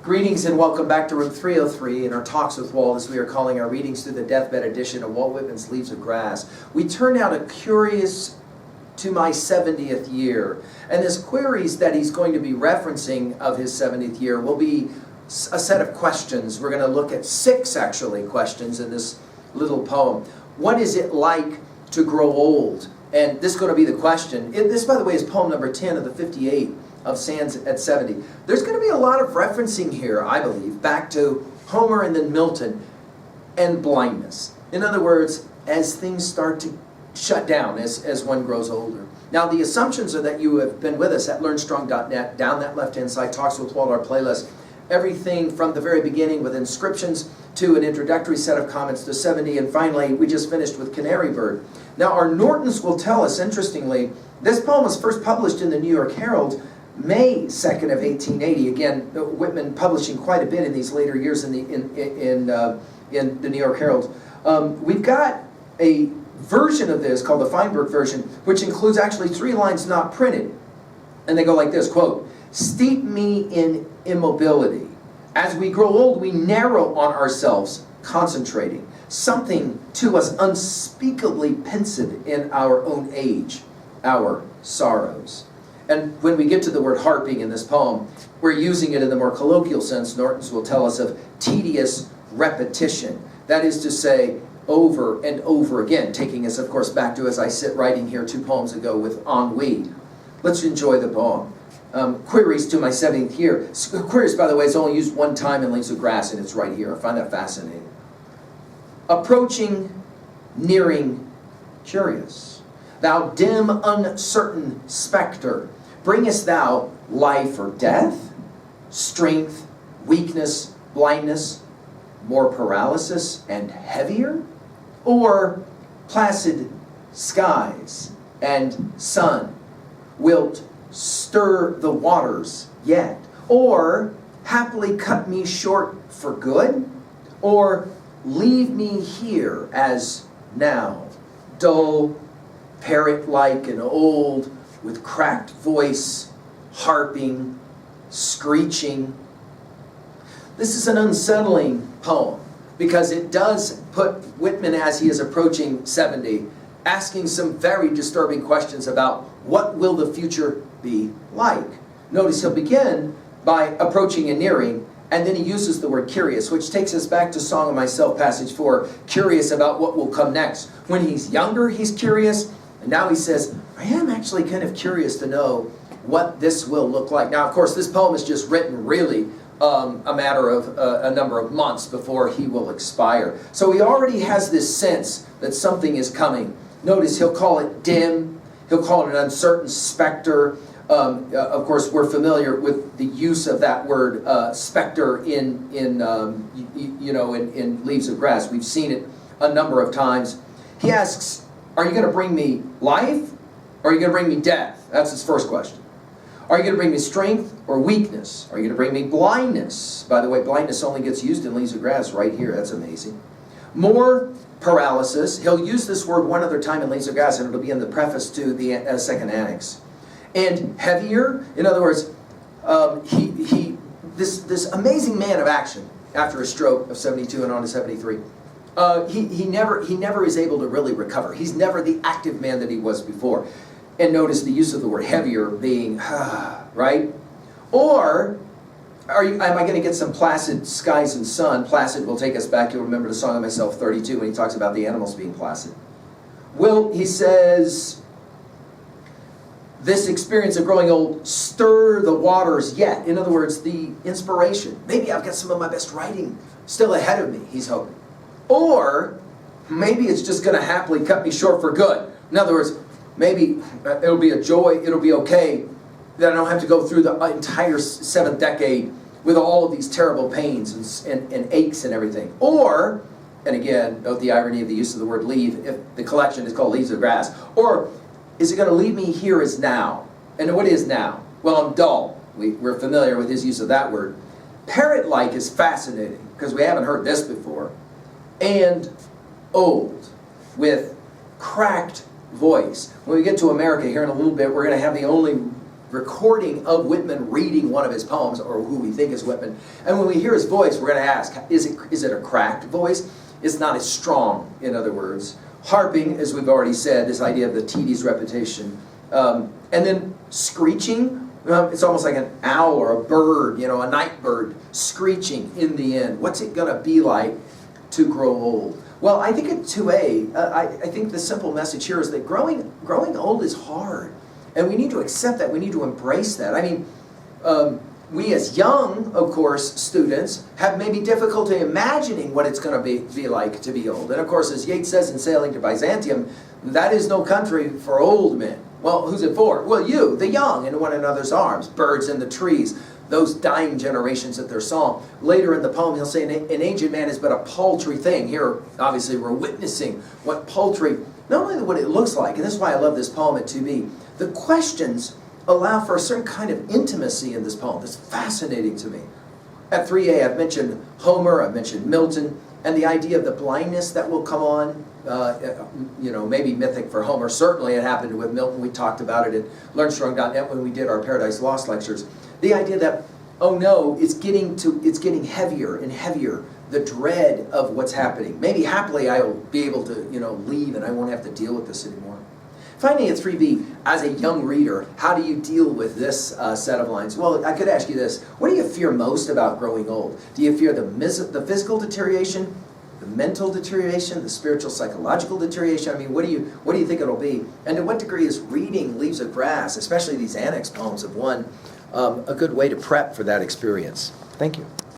Greetings and welcome back to room 303 in our Talks with Walt, as we are calling our readings through the deathbed edition of Walt Whitman's Leaves of Grass. We turn now to Curious to My 70th Year. And this queries that he's going to be referencing of his 70th year will be a set of questions. We're going to look at 6 actually questions in this little poem. What is it like to grow old? And this is going to be the question. This, by the way, is poem number 10 of the 58 of Sands at 70. There's going to be a lot of referencing here, I believe, back to Homer and then Milton and blindness. In other words, as things start to shut down as one grows older. Now, the assumptions are that you have been with us at learnstrong.net, down that left-hand side, Talks with Walt, our playlist. Everything from the very beginning with inscriptions to an introductory set of comments to 70, and finally, we just finished with Canary Bird. Now, our Nortons will tell us, interestingly, this poem was first published in the New York Herald May 2nd of 1880. Again, Whitman publishing quite a bit in these later years in the New York Herald. We've got a version of this called the Feinberg version, which includes actually 3 lines not printed. And they go like this, quote, "Steep me in immobility. As we grow old, we narrow on ourselves, concentrating. Something to us unspeakably pensive in our own age, our sorrows." And when we get to the word harping in this poem, we're using it in the more colloquial sense. Nortons will tell us of tedious repetition. That is to say, over and over again, taking us, of course, back to as I sit writing here 2 poems ago with ennui. Let's enjoy the poem. Queries to My 70th Year. Queries, by the way, is only used 1 time in Leaves of Grass, and it's right here. I find that fascinating. Approaching, nearing, curious. Thou dim, uncertain spectre, bringest thou life or death, strength, weakness, blindness, more paralysis and heavier, or placid skies and sun? Wilt stir the waters yet, or haply cut me short for good, or leave me here as now, dull, parrot-like and old, with cracked voice, harping, screeching. This is an unsettling poem because it does put Whitman, as he is approaching 70, asking some very disturbing questions about what will the future be like. Notice he'll begin by approaching and nearing, and then he uses the word curious, which takes us back to Song of Myself, passage 4, curious about what will come next. When he's younger, he's curious, and now he says, I am actually kind of curious to know what this will look like. Now, of course, this poem is just written really a matter of a number of months before he will expire. So he already has this sense that something is coming. Notice he'll call it dim, he'll call it an uncertain specter. Of course, we're familiar with the use of that word specter in Leaves of Grass. We've seen it a number of times. He asks, are you going to bring me life, or are you going to bring me death? That's his first question. Are you going to bring me strength or weakness? Are you going to bring me blindness? By the way, blindness only gets used in Leaves of Grass right here. That's amazing. More paralysis. He'll use this word one other time in Leaves of Grass, and it'll be in the preface to the second annex. And heavier. In other words, this amazing man of action after a stroke of 72 and on to 73. He never is able to really recover. He's never the active man that he was before. And notice the use of the word heavier being, right? Or, am I going to get some placid skies and sun? Placid will take us back, you'll remember the Song of Myself 32 when he talks about the animals being placid. Will, he says, this experience of growing old stir the waters yet? In other words, the inspiration. Maybe I've got some of my best writing still ahead of me, he's hoping. Or, maybe it's just going to happily cut me short for good. In other words, maybe it'll be a joy, it'll be okay that I don't have to go through the entire 7th decade with all of these terrible pains and aches and everything. Or, and again, note the irony of the use of the word leave, if the collection is called Leaves of Grass. Or, is it going to leave me here as now? And what is now? Well, I'm dull. We're familiar with his use of that word. Parrot-like is fascinating, because we haven't heard this before. And old, with cracked voice. When we get to America here in a little bit, we're going to have the only recording of Whitman reading one of his poems, or who we think is Whitman. And when we hear his voice, we're going to ask, is it a cracked voice? It's not as strong, in other words. Harping, as we've already said, this idea of the tedious repetition. And then screeching, it's almost like an owl or a bird, a night bird screeching in the end. What's it going to be like to grow old? Well, I think at 2A, I think the simple message here is that growing old is hard. And we need to accept that. We need to embrace that. I mean, we as young, of course, students, have maybe difficulty imagining what it's going to be like to be old. And of course, as Yeats says in Sailing to Byzantium, that is no country for old men. Well, who's it for? Well, you, the young, in one another's arms, birds in the trees, those dying generations at their song. Later in the poem, he'll say, an aged man is but a paltry thing. Here, obviously, we're witnessing what paltry, not only what it looks like, and this is why I love this poem at 2B, the questions allow for a certain kind of intimacy in this poem that's fascinating to me. At 3A, I've mentioned Homer, I've mentioned Milton, and the idea of the blindness that will come on, maybe mythic for Homer. Certainly it happened with Milton. We talked about it at learnstrong.net when we did our Paradise Lost lectures. The idea that, oh no, it's getting heavier and heavier, the dread of what's happening. Maybe happily I will be able to, leave and I won't have to deal with this anymore. Finally, at 3B, as a young reader, how do you deal with this set of lines? Well, I could ask you this. What do you fear most about growing old? Do you fear the physical deterioration, the mental deterioration, the spiritual, psychological deterioration? I mean, what do you think it'll be? And to what degree is reading Leaves of Grass, especially these annex poems of one, a good way to prep for that experience? Thank you.